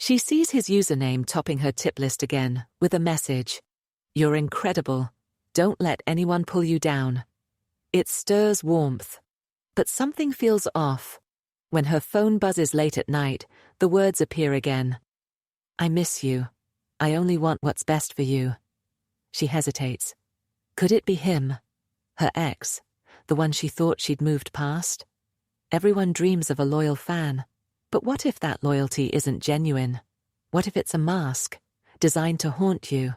She sees his username topping her tip list again, with a message. "You're incredible. Don't let anyone pull you down." It stirs warmth. But something feels off. When her phone buzzes late at night, the words appear again. "I miss you. I only want what's best for you." She hesitates. Could it be him? Her ex? The one she thought she'd moved past? Everyone dreams of a loyal fan. But what if that loyalty isn't genuine? What if it's a mask, designed to haunt you?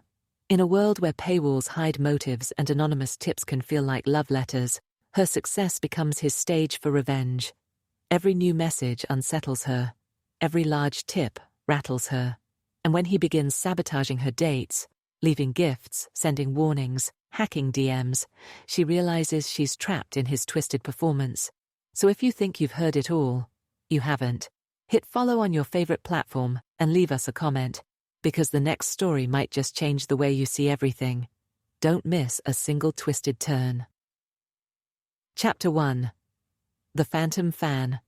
In a world where paywalls hide motives and anonymous tips can feel like love letters, her success becomes his stage for revenge. Every new message unsettles her. Every large tip rattles her. And when he begins sabotaging her dates, leaving gifts, sending warnings, hacking DMs, she realizes she's trapped in his twisted performance. So if you think you've heard it all, you haven't. Hit follow on your favorite platform and leave us a comment, because the next story might just change the way you see everything. Don't miss a single twisted turn. Chapter 1. The Phantom Fan.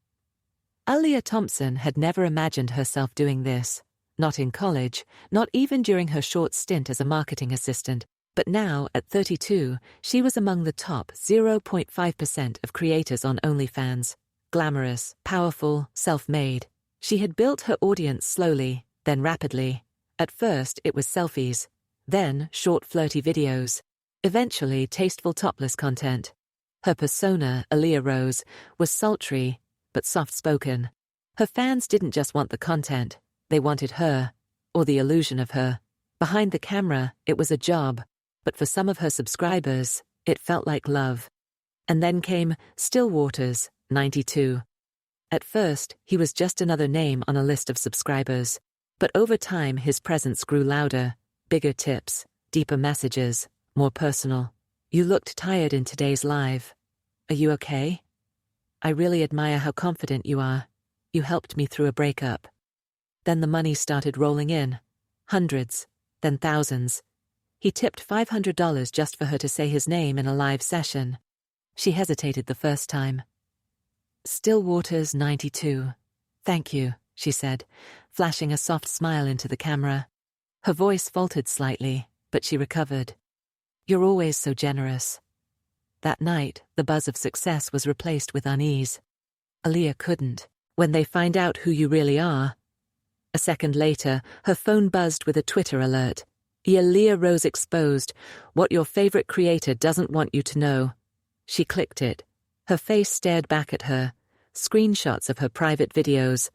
Aaliyah Thompson had never imagined herself doing this. Not in college, not even during her short stint as a marketing assistant, but now, at 32, she was among the top 0.5% of creators on OnlyFans. Glamorous, powerful, self-made. She had built her audience slowly, then rapidly. At first, it was selfies, then short flirty videos, eventually tasteful topless content. Her persona, Aaliyah Rose, was sultry, but soft-spoken. Her fans didn't just want the content, they wanted her, or the illusion of her. Behind the camera, it was a job, but for some of her subscribers, it felt like love. And then came Stillwaters, 92. At first, he was just another name on a list of subscribers, but over time his presence grew louder, bigger tips, deeper messages, more personal. "You looked tired in today's live. Are you okay? I really admire how confident you are. You helped me through a breakup." Then the money started rolling in. Hundreds, then thousands. He tipped $500 just for her to say his name in a live session. She hesitated the first time. "Stillwaters 92. Thank you," she said, flashing a soft smile into the camera. Her voice faltered slightly, but she recovered. "You're always so generous." That night, the buzz of success was replaced with unease. Aaliyah couldn't. "When they find out who you really are." A second later, her phone buzzed with a Twitter alert. "Aaliyah Rose exposed. What your favorite creator doesn't want you to know." She clicked it. Her face stared back at her. Screenshots of her private videos,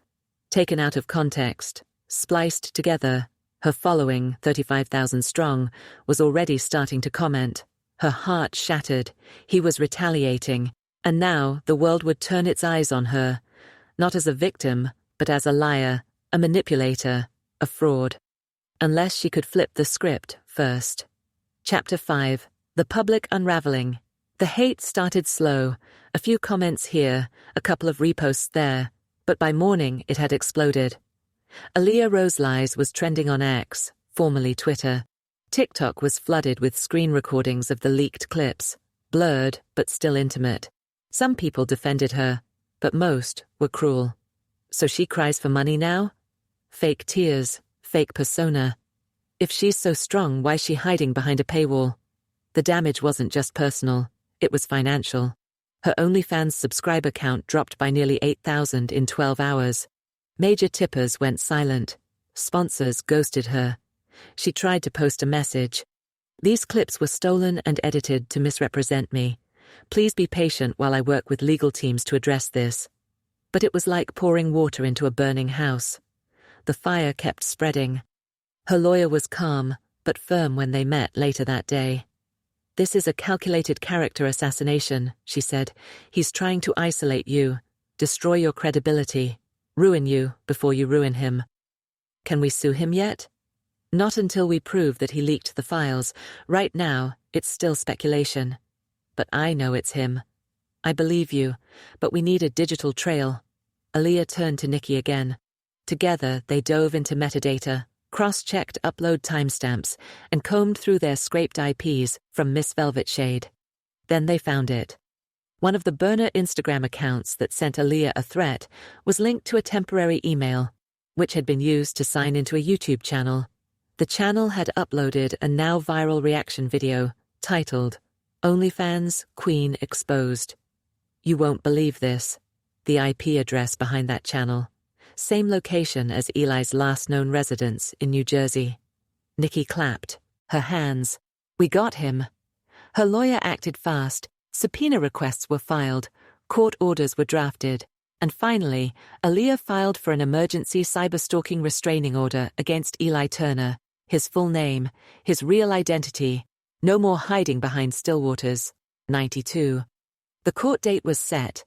taken out of context, spliced together. Her following, 35,000 strong, was already starting to comment. Her heart shattered. He was retaliating, and now the world would turn its eyes on her, not as a victim, but as a liar, a manipulator, a fraud. Unless she could flip the script first. Chapter 5. The Public Unraveling. The hate started slow, a few comments here, a couple of reposts there, but by morning it had exploded. Aaliyah Rose Lies was trending on X, formerly Twitter. TikTok was flooded with screen recordings of the leaked clips, blurred but still intimate. Some people defended her, but most were cruel. So she cries for money now? Fake tears, fake persona. If she's so strong, why's she hiding behind a paywall? The damage wasn't just personal, it was financial. Her OnlyFans subscriber count dropped by nearly 8,000 in 12 hours. Major tippers went silent. Sponsors ghosted her. She tried to post a message. "These clips were stolen and edited to misrepresent me. Please be patient while I work with legal teams to address this." But it was like pouring water into a burning house. The fire kept spreading. Her lawyer was calm, but firm when they met later that day. "This is a calculated character assassination," she said. "He's trying to isolate you, destroy your credibility, ruin you before you ruin him." "Can we sue him yet?" "Not until we prove that he leaked the files. Right now, it's still speculation. But I know it's him. I believe you, but we need a digital trail." Aaliyah turned to Nikki again. Together, they dove into metadata, cross-checked upload timestamps, and combed through their scraped IPs from Miss Velvet Shade. Then they found it. One of the burner Instagram accounts that sent Aaliyah a threat was linked to a temporary email. which had been used to sign into a YouTube channel. The channel had uploaded a now viral reaction video titled, OnlyFans Queen Exposed. You won't believe this. The IP address behind that channel. Same location as Eli's last known residence in New Jersey. Nikki clapped, her hands. We got him. Her lawyer acted fast, subpoena requests were filed, court orders were drafted, and finally, Aaliyah filed for an emergency cyberstalking restraining order against Eli Turner, his full name, his real identity, no more hiding behind Stillwater's, 92. The court date was set,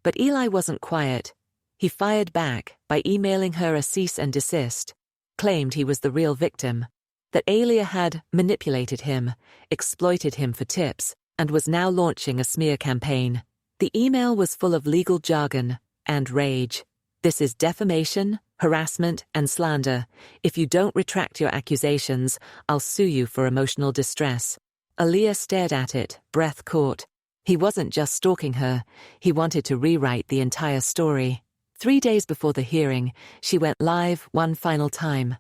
but Eli wasn't quiet. He fired back by emailing her a cease and desist, claimed he was the real victim, that Aaliyah had manipulated him, exploited him for tips, and was now launching a smear campaign. The email was full of legal jargon and rage. This is defamation, harassment, and slander. If you don't retract your accusations, I'll sue you for emotional distress. Aaliyah stared at it, breath caught. He wasn't just stalking her, he wanted to rewrite the entire story. 3 days before the hearing, she went live one final time.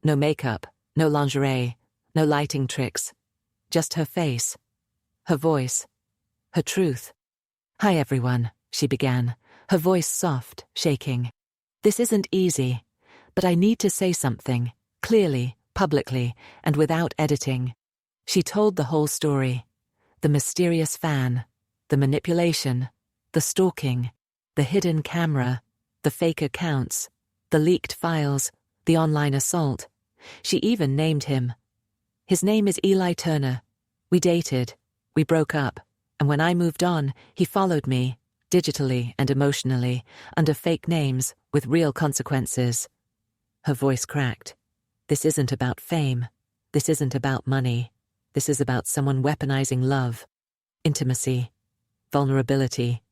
No makeup, no lingerie, no lighting tricks. Just her face, her voice, her truth. Hi everyone, she began, her voice soft, shaking. This isn't easy, but I need to say something, clearly, publicly, and without editing. She told the whole story. The mysterious fan, the manipulation, the stalking, the hidden camera, the fake accounts, the leaked files, the online assault. She even named him. His name is Eli Turner. We dated, we broke up, and when I moved on, he followed me, digitally and emotionally, under fake names, with real consequences. Her voice cracked. This isn't about fame. This isn't about money. This is about someone weaponizing love, intimacy, vulnerability.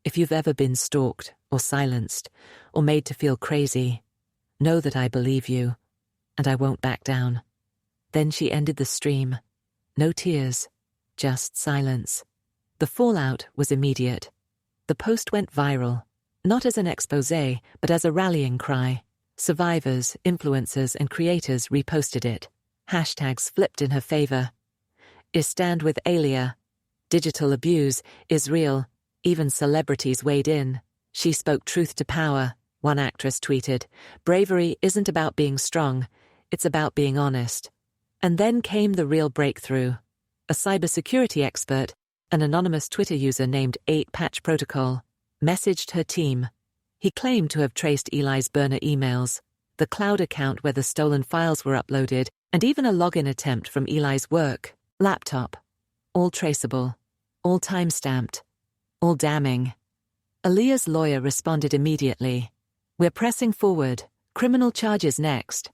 If you've ever been stalked, or silenced, or made to feel crazy, know that I believe you, and I won't back down. Then she ended the stream. No tears, just silence. The fallout was immediate. The post went viral, not as an expose, but as a rallying cry. Survivors, influencers, and creators reposted it. Hashtags flipped in her favor. I stand with Aaliyah. Digital abuse is real. Even celebrities weighed in. She spoke truth to power, one actress tweeted. Bravery isn't about being strong, it's about being honest. And then came the real breakthrough. A cybersecurity expert, an anonymous Twitter user named 8Patch Protocol, messaged her team. He claimed to have traced Eli's burner emails, the cloud account where the stolen files were uploaded, and even a login attempt from Eli's work laptop. All traceable, all time-stamped, all damning. Aaliyah's lawyer responded immediately. We're pressing forward, criminal charges next.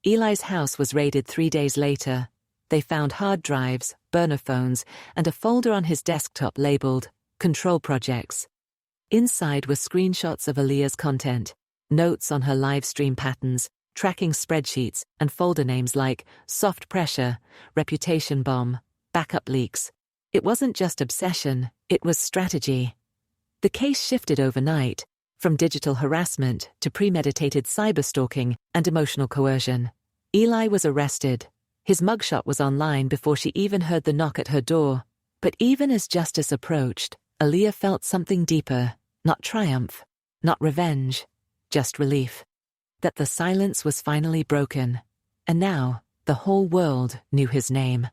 Eli's house was raided 3 days later. They found hard drives, burner phones, and a folder on his desktop labeled Control Projects. Inside were screenshots of Aaliyah's content, notes on her live stream patterns, tracking spreadsheets, and folder names like Soft Pressure, Reputation Bomb, Backup Leaks. It wasn't just obsession, it was strategy. The case shifted overnight, from digital harassment to premeditated cyberstalking and emotional coercion. Eli was arrested. His mugshot was online before she even heard the knock at her door. But even as justice approached, Aaliyah felt something deeper, not triumph, not revenge, just relief. That the silence was finally broken. And now, the whole world knew his name.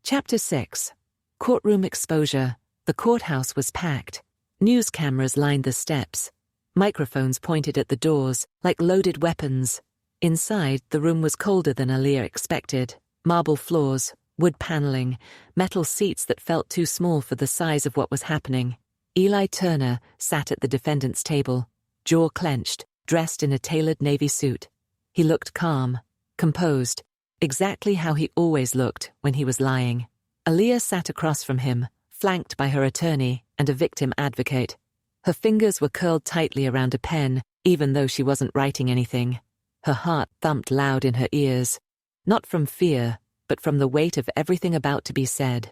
Chapter 6. Courtroom exposure. The courthouse was packed. News cameras lined the steps. Microphones pointed at the doors, like loaded weapons. Inside, the room was colder than Aaliyah expected. Marble floors, wood paneling, metal seats that felt too small for the size of what was happening. Eli Turner sat at the defendant's table, jaw clenched, dressed in a tailored navy suit. He looked calm, composed, exactly how he always looked when he was lying. Aaliyah sat across from him, flanked by her attorney and a victim advocate. Her fingers were curled tightly around a pen, even though she wasn't writing anything. Her heart thumped loud in her ears, not from fear, but from the weight of everything about to be said,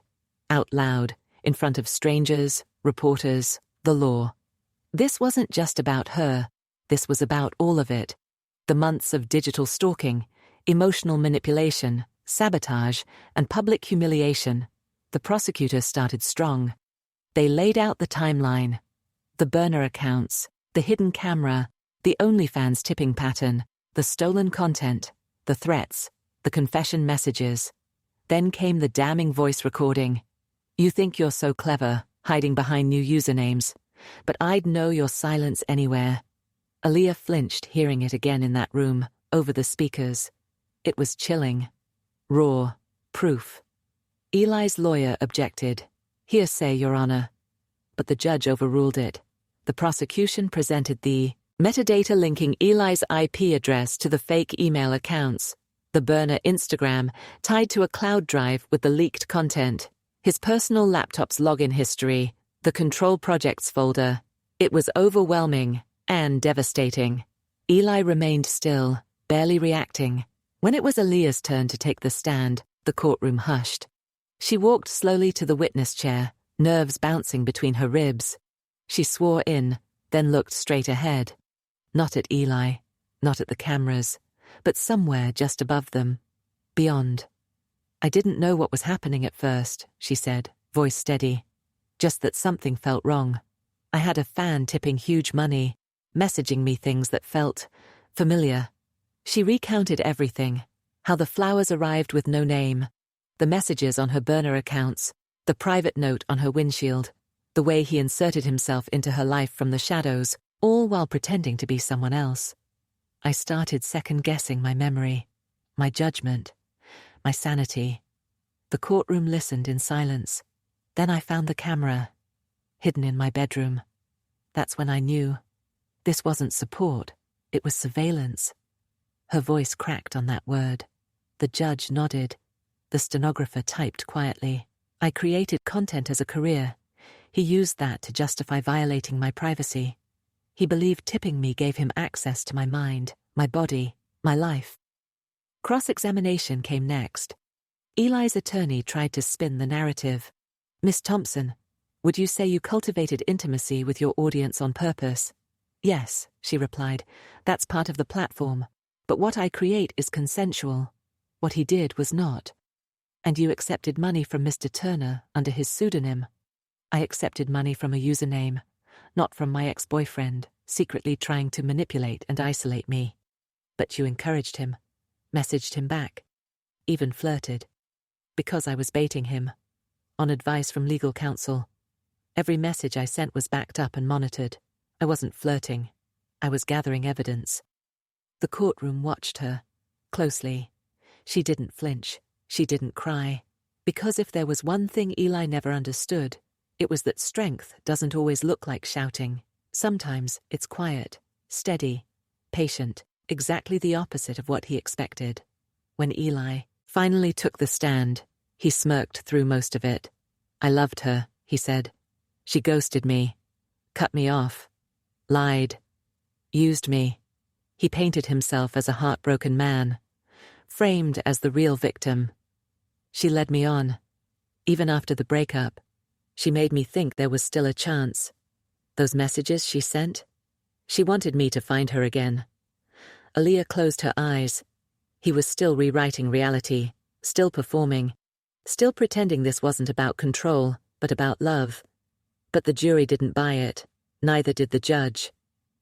out loud, in front of strangers, reporters, the law. This wasn't just about her, this was about all of it. The The months of digital stalking, emotional manipulation, sabotage, and public humiliation. The prosecutors started strong. They laid out the timeline. The burner accounts, the hidden camera, the OnlyFans tipping pattern, the stolen content, the threats, the confession messages. Then came the damning voice recording. You think you're so clever, hiding behind new usernames, but I'd know your silence anywhere. Aaliyah flinched hearing it again in that room, over the speakers. It was chilling. Raw. Proof. Eli's lawyer objected. Hearsay, Your Honor. But the judge overruled it. The prosecution presented the metadata linking Eli's IP address to the fake email accounts, the burner Instagram tied to a cloud drive with the leaked content, his personal laptop's login history, the control projects folder. It was overwhelming and devastating. Eli remained still, barely reacting. When it was Aaliyah's turn to take the stand, the courtroom hushed. She walked slowly to the witness chair, nerves bouncing between her ribs. She swore in, then looked straight ahead. Not at Eli, not at the cameras, but somewhere just above them, beyond. I didn't know what was happening at first, she said, voice steady. Just that something felt wrong. I had a fan tipping huge money, messaging me things that felt familiar. She recounted everything, how the flowers arrived with no name, the messages on her burner accounts, the private note on her windshield, the way he inserted himself into her life from the shadows, all while pretending to be someone else. I started second-guessing my memory, my judgment, my sanity. The courtroom listened in silence. Then I found the camera, hidden in my bedroom. That's when I knew. This wasn't support, it was surveillance. Her voice cracked on that word. The judge nodded. The stenographer typed quietly. I created content as a career. He used that to justify violating my privacy. He believed tipping me gave him access to my mind, my body, my life. Cross-examination came next. Eli's attorney tried to spin the narrative. Miss Thompson, would you say you cultivated intimacy with your audience on purpose? Yes, she replied. That's part of the platform. But what I create is consensual. What he did was not. And you accepted money from Mr. Turner under his pseudonym. I accepted money from a username, not from my ex-boyfriend, secretly trying to manipulate and isolate me. But you encouraged him, messaged him back, even flirted. Because I was baiting him. On advice from legal counsel. Every message I sent was backed up and monitored. I wasn't flirting. I was gathering evidence. The courtroom watched her, closely. She didn't flinch. She didn't cry. Because if there was one thing Eli never understood, it was that strength doesn't always look like shouting. Sometimes it's quiet, steady, patient, exactly the opposite of what he expected. When Eli finally took the stand, he smirked through most of it. I loved her, he said. She ghosted me, cut me off, lied, used me. He painted himself as a heartbroken man, framed as the real victim. She led me on. Even after the breakup, she made me think there was still a chance. Those messages she sent, she wanted me to find her again. Aaliyah closed her eyes. He was still rewriting reality, still performing, still pretending this wasn't about control, but about love. But the jury didn't buy it, neither did the judge.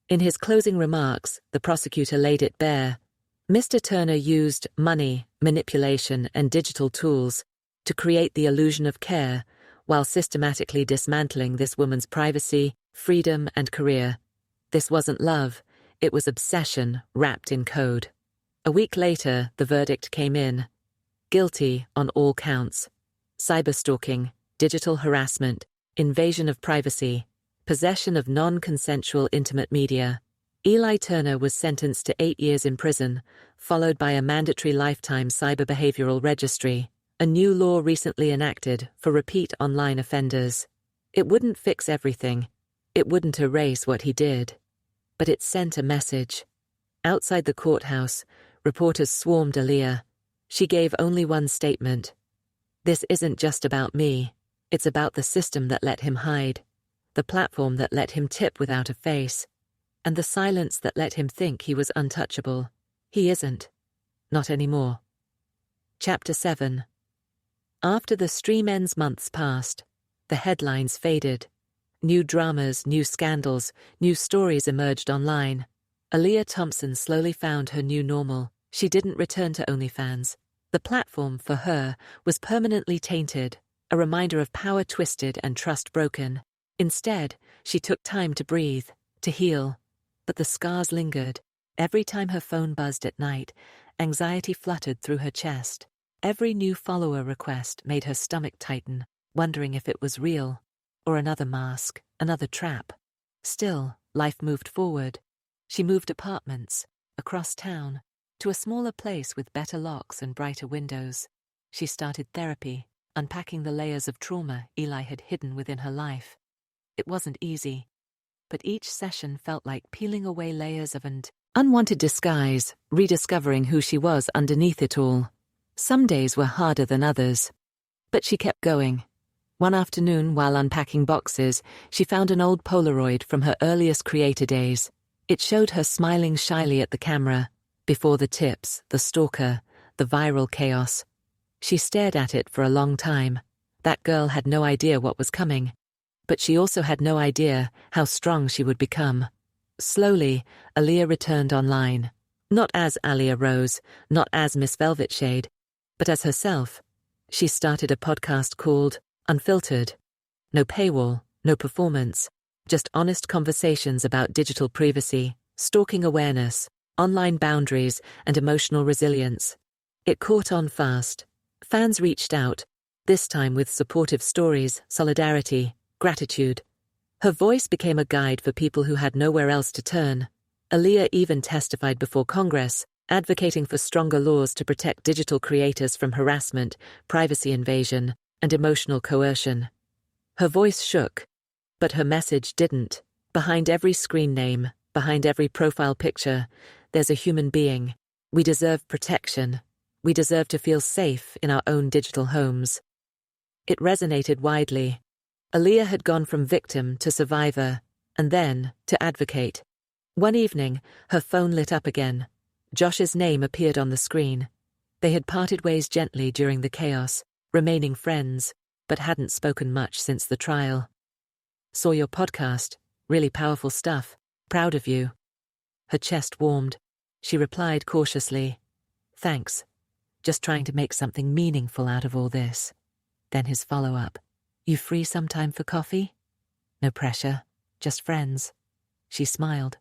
In his closing remarks, the prosecutor laid it bare. Mr. Turner used money, manipulation, and digital tools to create the illusion of care while systematically dismantling this woman's privacy, freedom, and career. This wasn't love, it was obsession wrapped in code. A week later, the verdict came in. Guilty on all counts. Cyberstalking, digital harassment, invasion of privacy, possession of non-consensual intimate media. Eli Turner was sentenced to 8 years in prison, followed by a mandatory lifetime cyber-behavioral registry, a new law recently enacted for repeat online offenders. It wouldn't fix everything. It wouldn't erase what he did. But it sent a message. Outside the courthouse, reporters swarmed Aaliyah. She gave only one statement. This isn't just about me. It's about the system that let him hide, the platform that let him tip without a face, and the silence that let him think he was untouchable. He isn't. Not anymore. Chapter 7. After the Stream Ends months passed, the headlines faded. New dramas, new scandals, new stories emerged online. Aaliyah Thompson slowly found her new normal. She didn't return to OnlyFans. The platform, for her, was permanently tainted, a reminder of power twisted and trust broken. Instead, she took time to breathe, to heal. But the scars lingered. Every time her phone buzzed at night, anxiety fluttered through her chest. Every new follower request made her stomach tighten, wondering if it was real, or another mask, another trap. Still, life moved forward. She moved apartments, across town, to a smaller place with better locks and brighter windows. She started therapy, unpacking the layers of trauma Eli had hidden within her life. It wasn't easy, but each session felt like peeling away layers of an unwanted disguise, rediscovering who she was underneath it all. Some days were harder than others, but she kept going. One afternoon, while unpacking boxes, she found an old Polaroid from her earliest creator days. It showed her smiling shyly at the camera, before the tips, the stalker, the viral chaos. She stared at it for a long time. That girl had no idea what was coming, but she also had no idea how strong she would become. Slowly, Aaliyah returned online. Not as Aaliyah Rose, not as Miss Velvet Shade, but as herself. She started a podcast called Unfiltered. No paywall, no performance, just honest conversations about digital privacy, stalking awareness, online boundaries, and emotional resilience. It caught on fast. Fans reached out, this time with supportive stories, solidarity, gratitude. Her voice became a guide for people who had nowhere else to turn. Aaliyah even testified before Congress, advocating for stronger laws to protect digital creators from harassment, privacy invasion, and emotional coercion. Her voice shook, but her message didn't. Behind every screen name, behind every profile picture, there's a human being. We deserve protection. We deserve to feel safe in our own digital homes. It resonated widely. Aaliyah had gone from victim to survivor, and then to advocate. One evening, her phone lit up again. Josh's name appeared on the screen. They had parted ways gently during the chaos, remaining friends, but hadn't spoken much since the trial. Saw your podcast. Really powerful stuff. Proud of you. Her chest warmed. She replied cautiously, "Thanks. Just trying to make something meaningful out of all this." Then his follow-up. "You free sometime for coffee?" "No pressure. Just friends." She smiled.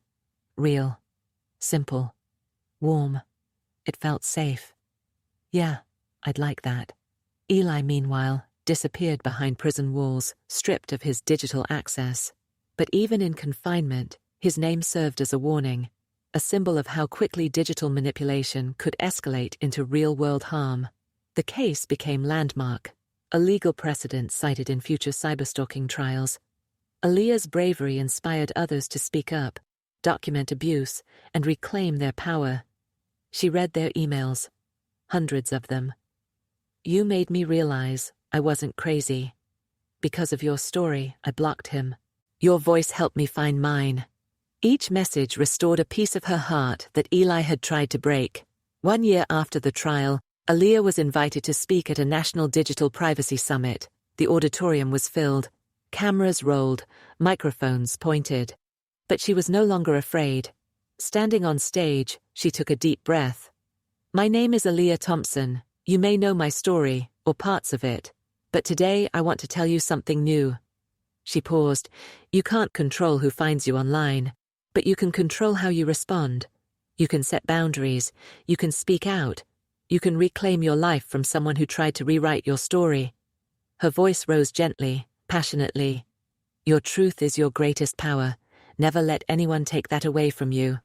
Real. Simple. Warm. It felt safe. "Yeah, I'd like that." Eli, meanwhile, disappeared behind prison walls, stripped of his digital access. But even in confinement, his name served as a warning, a symbol of how quickly digital manipulation could escalate into real-world harm. The case became landmark, a legal precedent cited in future cyberstalking trials. Aaliyah's bravery inspired others to speak up, document abuse, and reclaim their power. She read their emails, hundreds of them. "You made me realize I wasn't crazy. Because of your story, I blocked him. Your voice helped me find mine." Each message restored a piece of her heart that Eli had tried to break. 1 year after the trial, Aaliyah was invited to speak at a national digital privacy summit. The auditorium was filled. Cameras rolled, microphones pointed. But she was no longer afraid. Standing on stage, she took a deep breath. "My name is Aaliyah Thompson. You may know my story, or parts of it. But today I want to tell you something new." She paused. "You can't control who finds you online, but you can control how you respond. You can set boundaries. You can speak out. You can reclaim your life from someone who tried to rewrite your story." Her voice rose gently, passionately. "Your truth is your greatest power. Never let anyone take that away from you."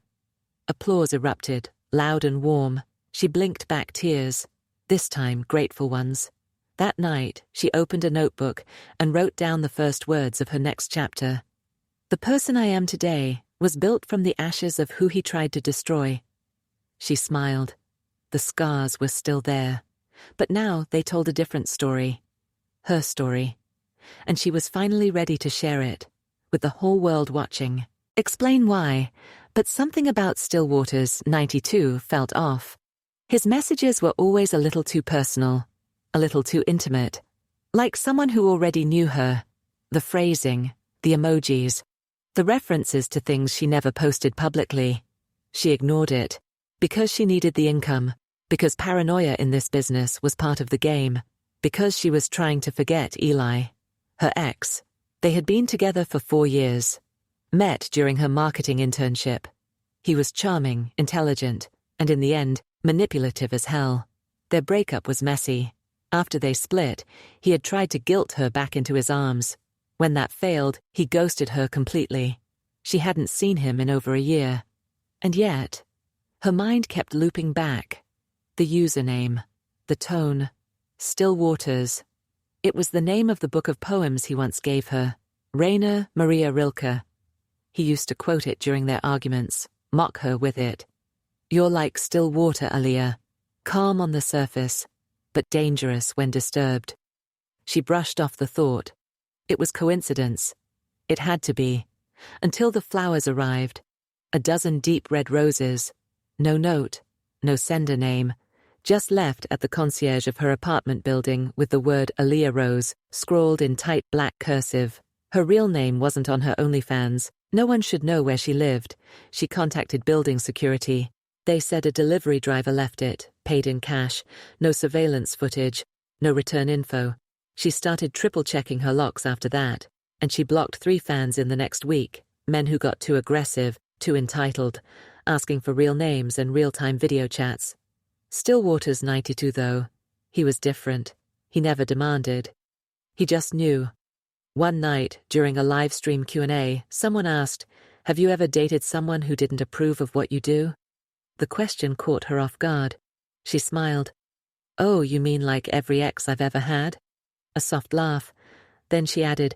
Applause erupted, loud and warm. She blinked back tears, this time grateful ones. That night, she opened a notebook and wrote down the first words of her next chapter. "The person I am today was built from the ashes of who he tried to destroy." She smiled. The scars were still there, but now they told a different story. Her story. And she was finally ready to share it, with the whole world watching. Explain why, But something about Stillwater's 92 felt off. His messages were always a little too personal, a little too intimate, like someone who already knew her. The phrasing, the emojis, the references to things she never posted publicly. She ignored it, because she needed the income, because paranoia in this business was part of the game, because she was trying to forget Eli, her ex. They had been together for 4 years, met during her marketing internship. He was charming, intelligent, and in the end, manipulative as hell. Their breakup was messy. After they split, he had tried to guilt her back into his arms. When that failed, he ghosted her completely. She hadn't seen him in over a year. And yet, her mind kept looping back. The username, the tone, Stillwater's. It was the name of the book of poems he once gave her, Rainer Maria Rilke. He used to quote it during their arguments, mock her with it. You're like still water, Aaliyah, calm on the surface, but dangerous when disturbed. She brushed off the thought. It was coincidence. It had to be. Until the flowers arrived. A dozen deep red roses. No note, no sender name. Just left at the concierge of her apartment building with the word Aaliyah Rose scrawled in tight black cursive. Her real name wasn't on her OnlyFans. No one should know where she lived. She contacted building security. They said a delivery driver left it, paid in cash, no surveillance footage, no return info. She started triple-checking her locks after that, and she blocked 3 fans in the next week, men who got too aggressive, too entitled, asking for real names and real-time video chats. Stillwater's 92 though. He was different. He never demanded. He just knew. One night, during a live stream Q&A, someone asked, "Have you ever dated someone who didn't approve of what you do?" The question caught her off guard. She smiled. "Oh, you mean like every ex I've ever had?" A soft laugh. Then she added,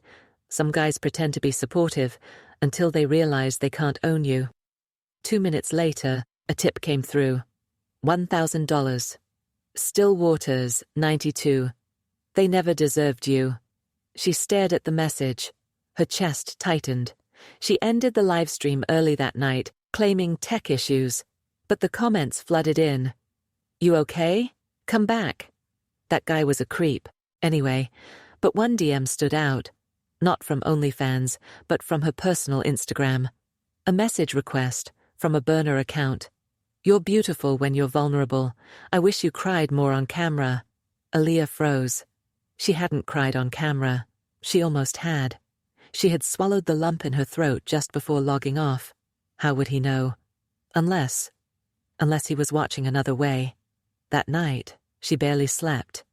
"Some guys pretend to be supportive until they realize they can't own you." 2 minutes later, a tip came through. $1,000. Stillwater's 92. They never deserved you. She stared at the message. Her chest tightened. She ended the live stream early that night, claiming tech issues. But the comments flooded in. "You okay? Come back." That guy was a creep, anyway. But one DM stood out. Not from OnlyFans, but from her personal Instagram. A message request from a burner account. "You're beautiful when you're vulnerable. I wish you cried more on camera." Aaliyah froze. She hadn't cried on camera. She almost had. She had swallowed the lump in her throat just before logging off. How would he know? Unless he was watching another way. That night, she barely slept.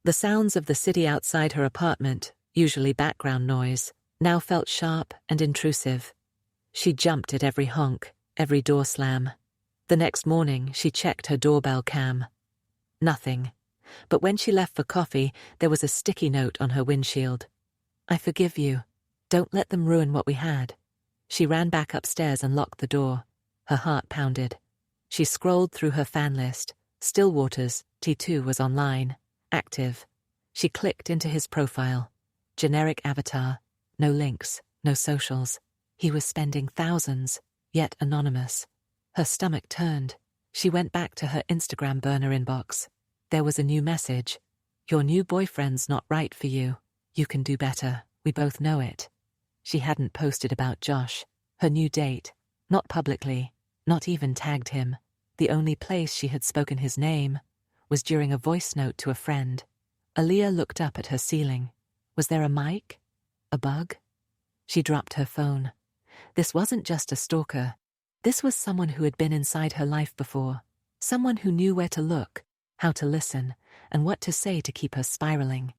The sounds of the city outside her apartment, usually background noise, now felt sharp and intrusive. She jumped at every honk, every door slam. The next morning, she checked her doorbell cam. Nothing. But when she left for coffee, there was a sticky note on her windshield. "I forgive you. Don't let them ruin what we had." She ran back upstairs and locked the door. Her heart pounded. She scrolled through her fan list. Stillwater's T2 was online, active. She clicked into his profile. Generic avatar. No links, no socials. He was spending thousands, yet anonymous. Her stomach turned. She went back to her Instagram burner inbox. There was a new message. "Your new boyfriend's not right for you. You can do better. We both know it." She hadn't posted about Josh, her new date. Not publicly. Not even tagged him. The only place she had spoken his name was during a voice note to a friend. Aaliyah looked up at her ceiling. Was there a mic? A bug? She dropped her phone. This wasn't just a stalker. This was someone who had been inside her life before. Someone who knew where to look, how to listen, and what to say to keep her spiraling.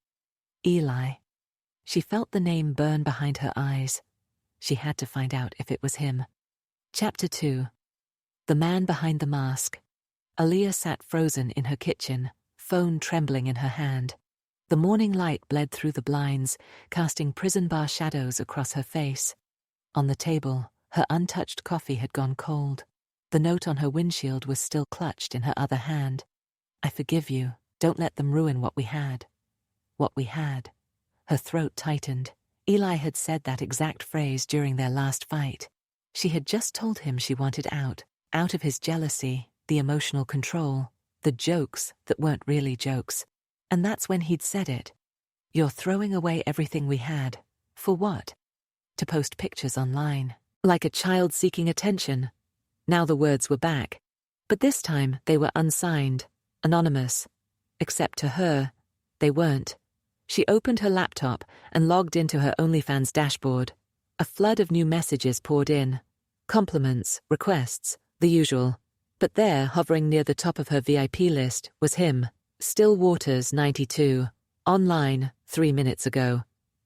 Eli. She felt the name burn behind her eyes. She had to find out if it was him. Chapter 2. The man behind the mask. Aaliyah sat frozen in her kitchen, phone trembling in her hand. The morning light bled through the blinds, casting prison bar shadows across her face. On the table, her untouched coffee had gone cold. The note on her windshield was still clutched in her other hand. "I forgive you. Don't let them ruin what we had." What we had. Her throat tightened. Eli had said that exact phrase during their last fight. She had just told him she wanted out of his jealousy, the emotional control, the jokes that weren't really jokes. And that's when he'd said it. You're throwing away everything we had. For what? To post pictures online, like a child seeking attention. Now the words were back. But this time they were unsigned, anonymous. Except to her, they weren't. She opened her laptop and logged into her OnlyFans dashboard. A flood of new messages poured in. Compliments, requests, the usual. But there, hovering near the top of her VIP list, was him, Still Waters 92, online 3 minutes ago.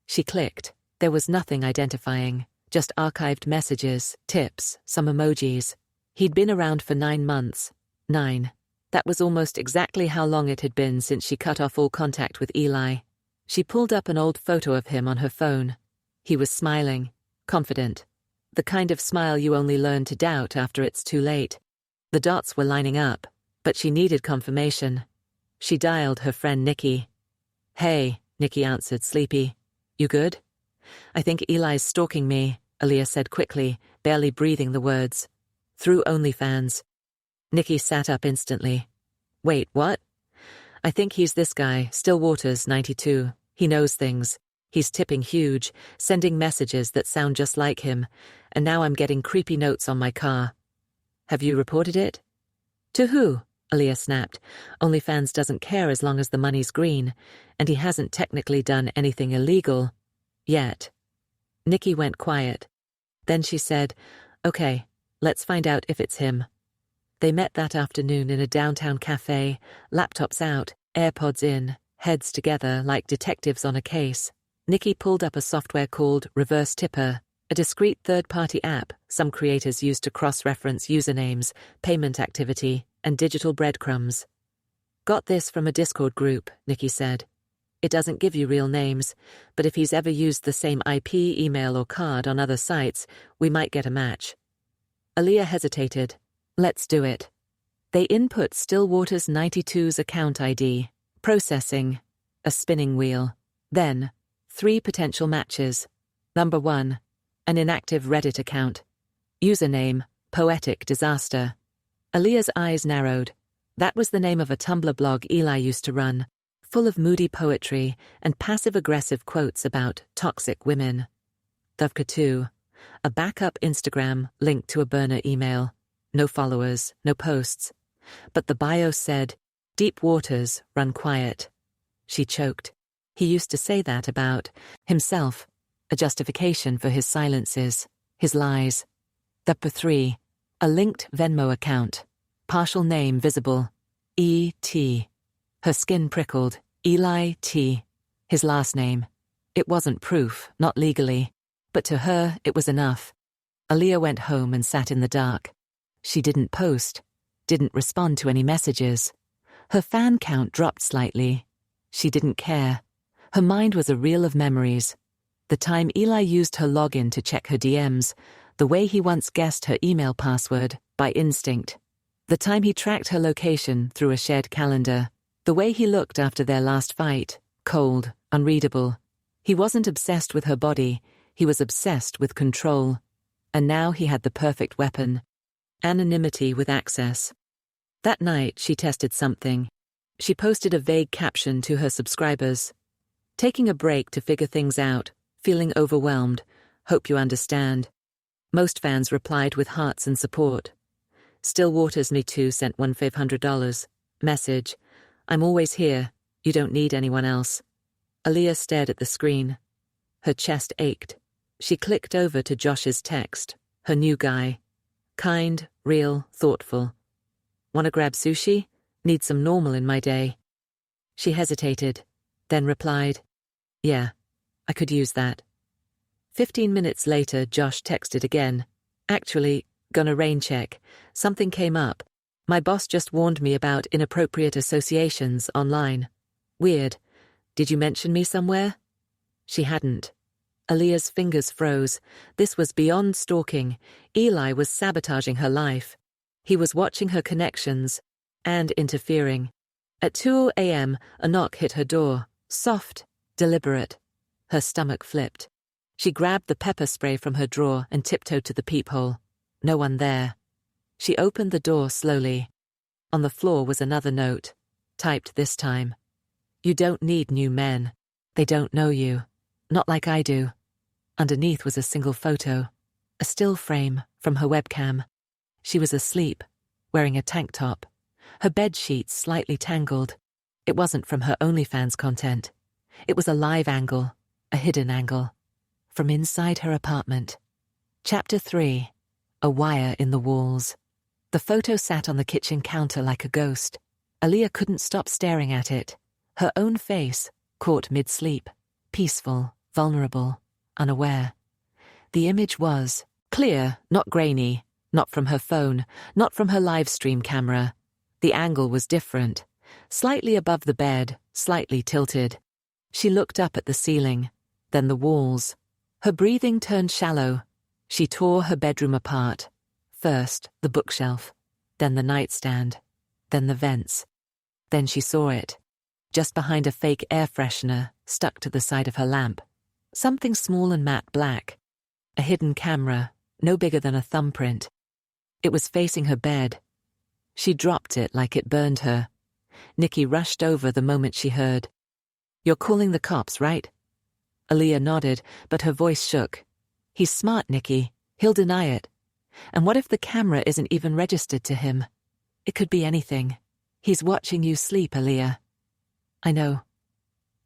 She clicked. There was nothing identifying, just archived messages, tips, some emojis. He'd been around for 9 months. 9. That was almost exactly how long it had been since she cut off all contact with Eli. She pulled up an old photo of him on her phone. He was smiling, confident. The kind of smile you only learn to doubt after it's too late. The dots were lining up, but she needed confirmation. She dialed her friend Nikki. "Hey," Nikki answered, sleepy. "You good?" "I think Eli's stalking me," Aaliyah said quickly, barely breathing the words. "Through OnlyFans." Nikki sat up instantly. "Wait, what?" "I think he's this guy, Still Waters 92. He knows things. He's tipping huge, sending messages that sound just like him, and now I'm getting creepy notes on my car." "Have you reported it?" "To who?" Aaliyah snapped. "OnlyFans doesn't care as long as the money's green, and he hasn't technically done anything illegal. Yet." Nikki went quiet. Then she said, "Okay, let's find out if it's him." They met that afternoon in a downtown cafe, laptops out, AirPods in, heads together like detectives on a case. Nikki pulled up a software called Reverse Tipper, a discrete third-party app some creators use to cross-reference usernames, payment activity, and digital breadcrumbs. "Got this from a Discord group," Nikki said. "It doesn't give you real names, but if he's ever used the same IP, email, or card on other sites, we might get a match." Aaliyah hesitated. "Let's do it." They input Still Waters 92's account ID, processing, a spinning wheel. Then, 3 potential matches. Number 1, an inactive Reddit account. Username, Poetic Disaster. Aaliyah's eyes narrowed. That was the name of a Tumblr blog Eli used to run, full of moody poetry and passive-aggressive quotes about toxic women. Dovka 2, a backup Instagram linked to a burner email. No followers, no posts. But the bio said, "Deep waters run quiet." She choked. He used to say that about himself, a justification for his silences, his lies. Dovka 3, a linked Venmo account. Partial name visible. E.T. Her skin prickled. Eli T. His last name. It wasn't proof, not legally. But to her, it was enough. Aaliyah went home and sat in the dark. She didn't post, didn't respond to any messages. Her fan count dropped slightly. She didn't care. Her mind was a reel of memories. The time Eli used her login to check her DMs, the way he once guessed her email password, by instinct. The time he tracked her location through a shared calendar. The way he looked after their last fight, cold, unreadable. He wasn't obsessed with her body, he was obsessed with control. And now he had the perfect weapon. Anonymity with access. That night she tested something. She posted a vague caption to her subscribers. "Taking a break to figure things out, feeling overwhelmed, hope you understand." Most fans replied with hearts and support. Still Waters Me Too sent one $500. Message, "I'm always here, you don't need anyone else." Aaliyah stared at the screen. Her chest ached. She clicked over to Josh's text, her new guy. Kind, real, thoughtful. "Wanna grab sushi? Need some normal in my day." She hesitated, then replied, "Yeah, I could use that." 15 minutes later, Josh texted again. "Actually, gonna rain check. Something came up. My boss just warned me about inappropriate associations online. Weird. Did you mention me somewhere?" She hadn't. Aaliyah's fingers froze. This was beyond stalking. Eli was sabotaging her life. He was watching her connections and interfering. At 2 a.m., a knock hit her door. Soft, deliberate. Her stomach flipped. She grabbed the pepper spray from her drawer and tiptoed to the peephole. No one there. She opened the door slowly. On the floor was another note, typed this time. You don't need new men. They don't know you. Not like I do. Underneath was a single photo, a still frame from her webcam. She was asleep, wearing a tank top, her bed sheets slightly tangled. It wasn't from her OnlyFans content. It was a live angle, a hidden angle, from inside her apartment. Chapter 3. A wire in the walls. The photo sat on the kitchen counter like a ghost. Aaliyah couldn't stop staring at it. Her own face, caught mid-sleep, peaceful, vulnerable, unaware. The image was clear, not grainy, not from her phone, not from her live stream camera. The angle was different, slightly above the bed, slightly tilted. She looked up at the ceiling, then the walls. Her breathing turned shallow. She tore her bedroom apart. First, the bookshelf, then the nightstand, then the vents. Then she saw it, just behind a fake air freshener stuck to the side of her lamp. Something small and matte black. A hidden camera, no bigger than a thumbprint. It was facing her bed. She dropped it like it burned her. Nikki rushed over the moment she heard. You're calling the cops, right? Aaliyah nodded, but her voice shook. He's smart, Nikki. He'll deny it. And what if the camera isn't even registered to him? It could be anything. He's watching you sleep, Aaliyah. I know.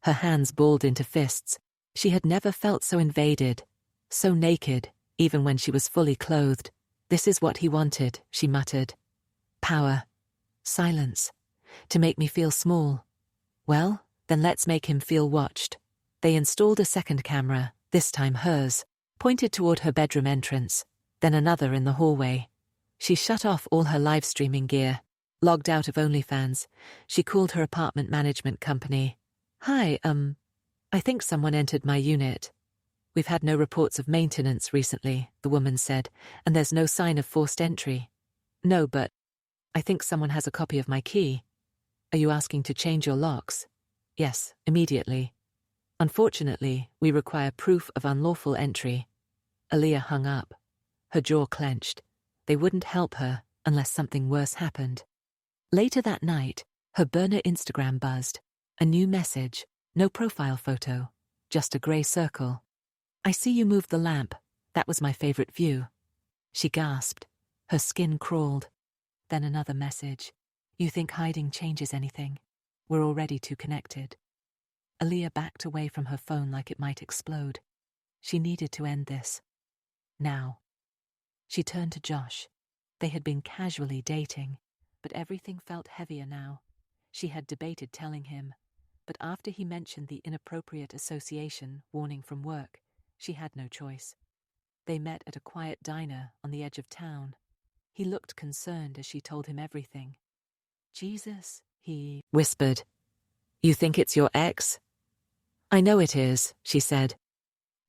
Her hands balled into fists. She had never felt so invaded, so naked, even when she was fully clothed. This is what he wanted, she muttered. Power. Silence. To make me feel small. Well, then let's make him feel watched. They installed a second camera, this time hers, pointed toward her bedroom entrance, then another in the hallway. She shut off all her live streaming gear, logged out of OnlyFans. She called her apartment management company. Hi, I think someone entered my unit. We've had no reports of maintenance recently, the woman said, and there's no sign of forced entry. No, but I think someone has a copy of my key. Are you asking to change your locks? Yes, immediately. Unfortunately, we require proof of unlawful entry. Aaliyah hung up. Her jaw clenched. They wouldn't help her unless something worse happened. Later that night, her burner Instagram buzzed. A new message, no profile photo, just a grey circle. I see you moved the lamp. That was my favorite view. She gasped. Her skin crawled. Then another message. You think hiding changes anything? We're already too connected. Aaliyah backed away from her phone like it might explode. She needed to end this. Now. She turned to Josh. They had been casually dating, but everything felt heavier now. She had debated telling him, but after he mentioned the inappropriate association warning from work, she had no choice. They met at a quiet diner on the edge of town. He looked concerned as she told him everything. Jesus, he whispered. You think it's your ex? I know it is, she said.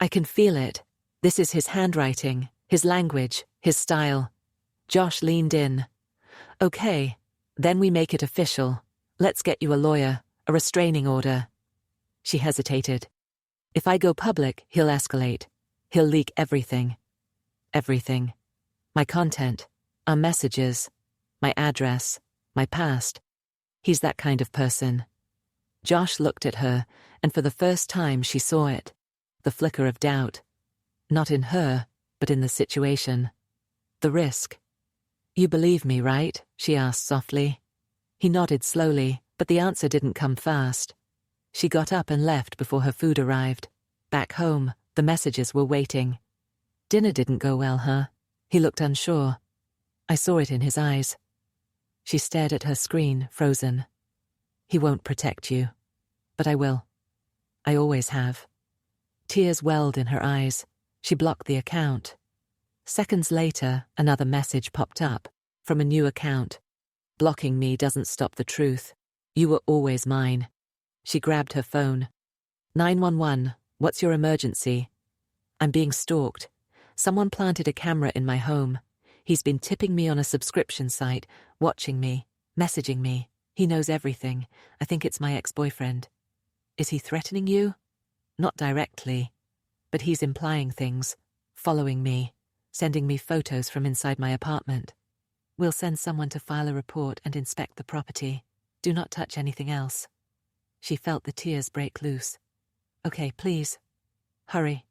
I can feel it. This is his handwriting, his language, his style. Josh leaned in. Okay, then we make it official. Let's get you a lawyer, a restraining order. She hesitated. If I go public, he'll escalate. He'll leak everything. Everything. My content, our messages, my address, my past. He's that kind of person. Josh looked at her, and for the first time she saw it. The flicker of doubt. Not in her, but in the situation. The risk. You believe me, right? She asked softly. He nodded slowly, but the answer didn't come fast. She got up and left before her food arrived. Back home, the messages were waiting. Dinner didn't go well, huh? He looked unsure. I saw it in his eyes. She stared at her screen, frozen. He won't protect you. But I will. I always have. Tears welled in her eyes. She blocked the account. Seconds later, another message popped up, from a new account. Blocking me doesn't stop the truth. You were always mine. She grabbed her phone. 911, what's your emergency? I'm being stalked. Someone planted a camera in my home. He's been tipping me on a subscription site, watching me, messaging me. He knows everything. I think it's my ex-boyfriend. Is he threatening you? Not directly. But he's implying things, following me, sending me photos from inside my apartment. We'll send someone to file a report and inspect the property. Do not touch anything else. She felt the tears break loose. Okay, please. Hurry.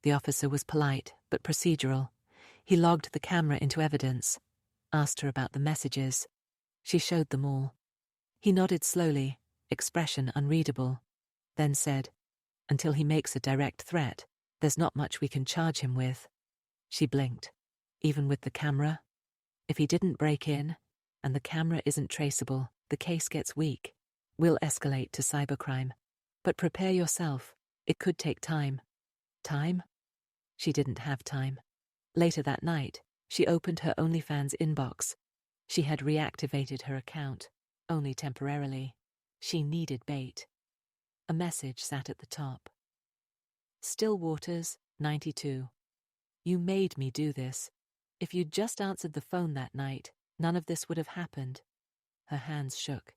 The officer was polite, but procedural. He logged the camera into evidence, asked her about the messages. She showed them all. He nodded slowly, expression unreadable, then said, "Until he makes a direct threat, there's not much we can charge him with." She blinked. Even with the camera? If he didn't break in, and the camera isn't traceable, the case gets weak. We'll escalate to cybercrime. But prepare yourself. It could take time. Time? She didn't have time. Later that night, she opened her OnlyFans inbox. She had reactivated her account, only temporarily. She needed bait. A message sat at the top. Still Waters, 92. You made me do this. If you'd just answered the phone that night, none of this would have happened. Her hands shook.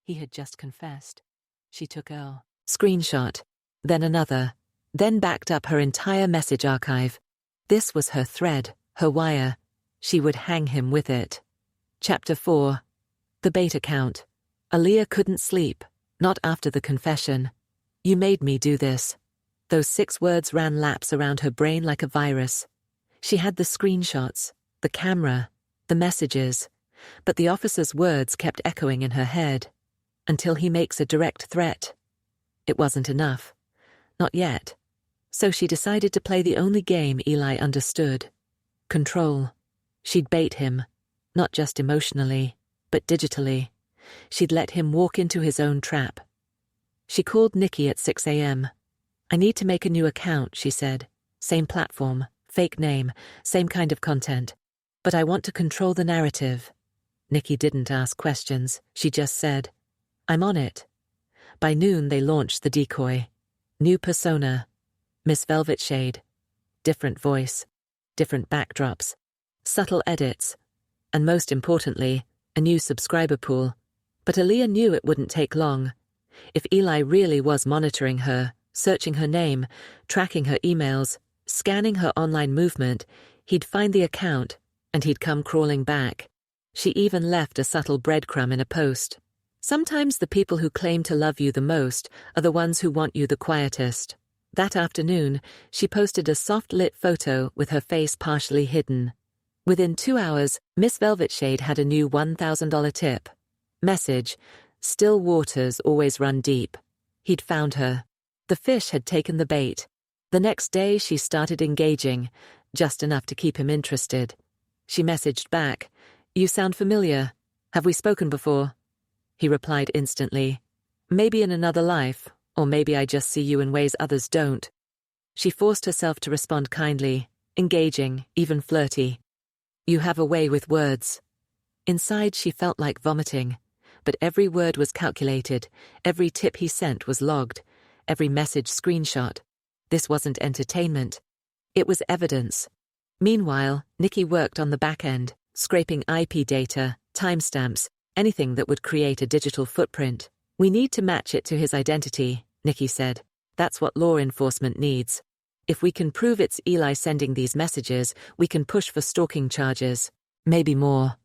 He had just confessed. She took a screenshot, then another, then backed up her entire message archive. This was her thread, her wire. She would hang him with it. Chapter 4. The bait account. Aaliyah couldn't sleep, not after the confession. You made me do this. Those 6 words ran laps around her brain like a virus. She had the screenshots, the camera, the messages, but the officer's words kept echoing in her head. Until he makes a direct threat. It wasn't enough. Not yet. So she decided to play the only game Eli understood. Control. She'd bait him, not just emotionally, but digitally. She'd let him walk into his own trap. She called Nikki at 6 a.m. "I need to make a new account," she said. "Same platform, fake name, same kind of content. But I want to control the narrative." Nikki didn't ask questions. She just said, "I'm on it." By noon they launched the decoy. New persona. Miss Velvet Shade. Different voice. Different backdrops. Subtle edits. And most importantly, a new subscriber pool. But Aaliyah knew it wouldn't take long. If Eli really was monitoring her, searching her name, tracking her emails, scanning her online movement, he'd find the account, and he'd come crawling back. She even left a subtle breadcrumb in a post. Sometimes the people who claim to love you the most are the ones who want you the quietest. That afternoon, she posted a soft-lit photo with her face partially hidden. Within 2 hours, Miss Velvet Shade had a new $1,000 tip. Message: "Still waters always run deep." He'd found her. The fish had taken the bait. The next day she started engaging, just enough to keep him interested. She messaged back, "You sound familiar. Have we spoken before?" He replied instantly, "Maybe in another life, or maybe I just see you in ways others don't." She forced herself to respond kindly, engaging, even flirty. "You have a way with words." Inside she felt like vomiting, but every word was calculated, every tip he sent was logged, every message screenshot. This wasn't entertainment. It was evidence. Meanwhile, Nikki worked on the back end, scraping IP data, timestamps, anything that would create a digital footprint. "We need to match it to his identity," Nikki said. "That's what law enforcement needs. If we can prove it's Eli sending these messages, we can push for stalking charges. Maybe more."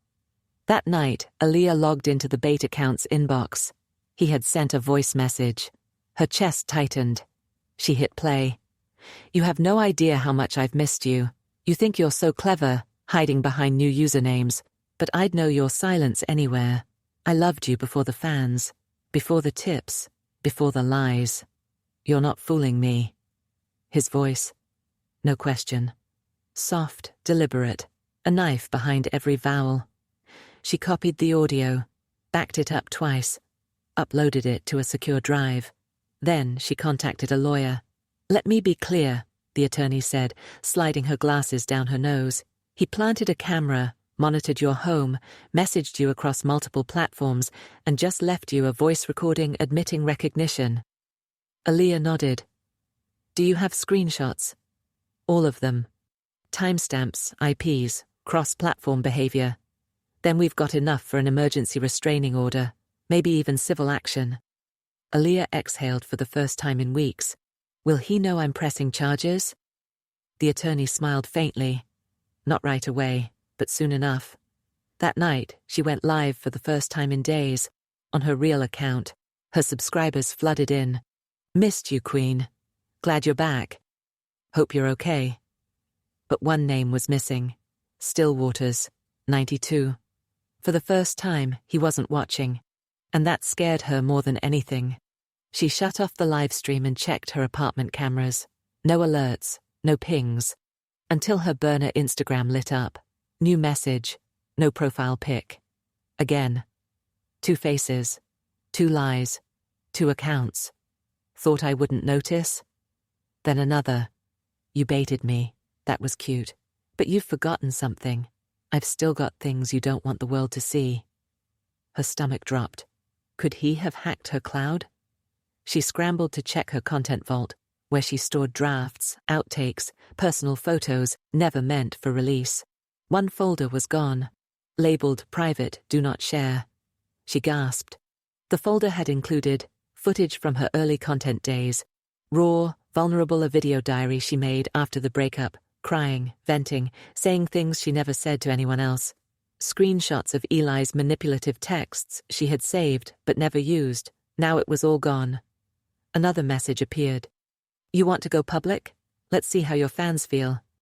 That night, Aaliyah logged into the bait account's inbox. He had sent a voice message. Her chest tightened. She hit play. "You have no idea how much I've missed you. You think you're so clever, hiding behind new usernames. But I'd know your silence anywhere. I loved you before the fans, before the tips, before the lies. You're not fooling me." His voice. No question. Soft, deliberate, a knife behind every vowel. She copied the audio, backed it up twice, uploaded it to a secure drive. Then she contacted a lawyer. "Let me be clear," the attorney said, sliding her glasses down her nose. "He planted a camera, monitored your home, messaged you across multiple platforms, and just left you a voice recording admitting recognition." Aaliyah nodded. "Do you have screenshots?" "All of them. Timestamps, IPs, cross-platform behavior. Then we've got enough for an emergency restraining order, maybe even civil action." Aaliyah exhaled for the first time in weeks. Will he know I'm pressing charges? The attorney smiled faintly. Not right away, but soon enough. That night, she went live for the first time in days, on her real account. Her subscribers flooded in. Missed you, Queen. Glad you're back. Hope you're okay. But one name was missing. Stillwaters, 92. For the first time, he wasn't watching. And that scared her more than anything. She shut off the live stream and checked her apartment cameras. No alerts, no pings. Until her burner Instagram lit up. New message, no profile pic. Again. 2 faces. 2 lies. 2 accounts. Thought I wouldn't notice? Then another. You baited me. That was cute. But you've forgotten something. I've still got things you don't want the world to see. Her stomach dropped. Could he have hacked her cloud? She scrambled to check her content vault, where she stored drafts, outtakes, personal photos never meant for release. One folder was gone, labeled Private, Do Not Share. She gasped. The folder had included footage from her early content days, raw, vulnerable, a video diary she made after the breakup, crying, venting, saying things she never said to anyone else, screenshots of Eli's manipulative texts she had saved but never used. Now it was all gone. Another message appeared. You want to go public? Let's see how your fans feel.